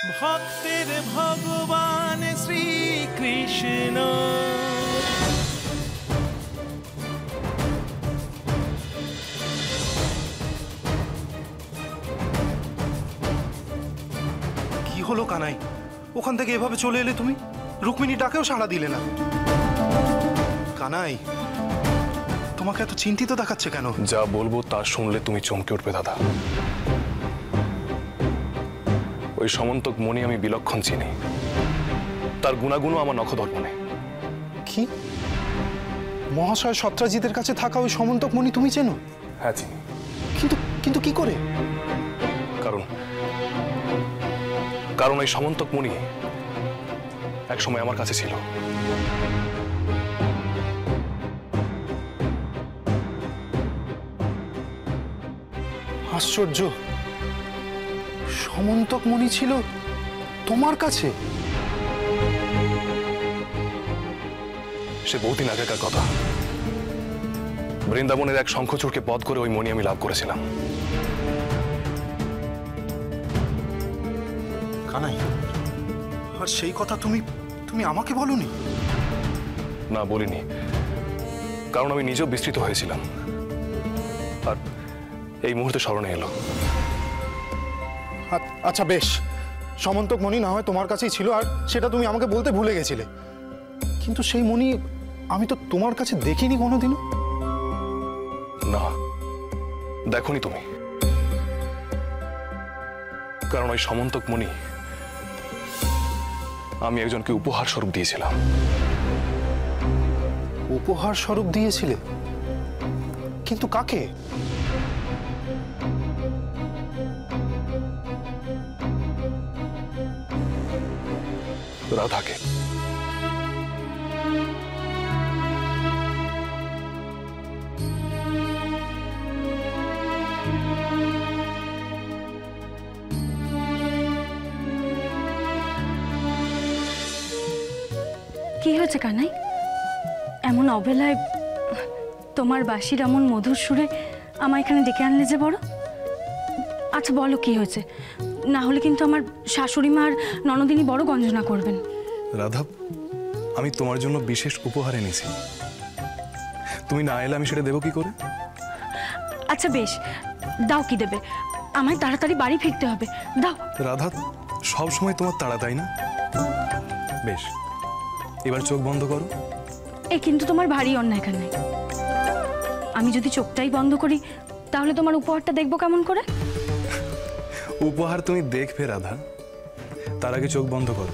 ভক্তের ভগবান শ্রীকৃষ্ণ। কি হলো কানাই? ওখান থেকে এভাবে চলে এলে তুমি? রুক্মিণী ডাকেও সাড়া দিলে না। কানাই, তোমাকে এত চিন্তিত দেখাচ্ছে কেন? যা বলবো তা শুনলে তুমি চমকে উঠবে দাদা। ওই সমন্তক মণি আমি বিলক্ষণ চিনি, তার গুণাগুণও আমার নখদর্পণে। কি? মহাশয় সত্রাজিতের কাছে থাকা ওই সমন্তক মণি তুমি চেনো? হ্যাঁ চিনি। কিন্তু কিন্তু কি করে? কারণ ওই সমন্তক মণি এক সময় আমার কাছে ছিল। আশ্চর্য, সমন্তক মণি ছিল তোমার কাছে? সে বহুদিন আগেকার কথা। বৃন্দাবনের এক শঙ্খচূড়কে বধ করে ওই মণি আমি লাভ করেছিলাম। কানাই, আর সেই কথা তুমি তুমি আমাকে বলনি? না, বলিনি, কারণ আমি নিজেও বিস্তৃত হয়েছিলাম। আর এই মুহূর্তে স্মরণে এলো। আচ্ছা বেশ, সমন্তক মণি না হয় তোমার কাছেই ছিল, আর সেটা তুমি আমাকে বলতে ভুলে গেছিলে। কিন্তু সেই মণি আমি তো তোমার কাছে দেখিনি কোনোদিনও। না, দেখোনি তুমি, কারণ ওই সমন্তক মণি আমি একজনকে উপহার স্বরূপ দিয়েছিলাম। উপহার স্বরূপ দিয়েছিলে? কিন্তু কাকে? রাধাকে। কি হয়েছে কানাই? এমন অবেলায় তোমার বাঁশির এমন মধুর সুরে আমায় এখানে ডেকে আনলে যে বড়? আচ্ছা বলো কি হয়েছে, না হলে কিন্তু আমার শাশুড়ি মা আর ননদিনী বড় গঞ্জনা করবেন। রাধা, আমি তোমার জন্য বিশেষ উপহার এনেছি। তুমি না এলে আমি সেটা দেবো কি করে? আচ্ছা বেশ, দাও, কি দেবে? আমায় তাড়াতাড়ি বাড়ি ফিরতে হবে, দাও। রাধা, সব সময় তোমার তাড়া, তাই না? বেশ, এবার চোখ বন্ধ করো। এই কিন্তু তোমার ভারী অন্যায় কানাই। আমি যদি চোখটাই বন্ধ করি তাহলে তোমার উপহারটা দেখবো কেমন করে? উপহার তুমি দেখবে রাধা, তার আগে চোখ বন্ধ করো।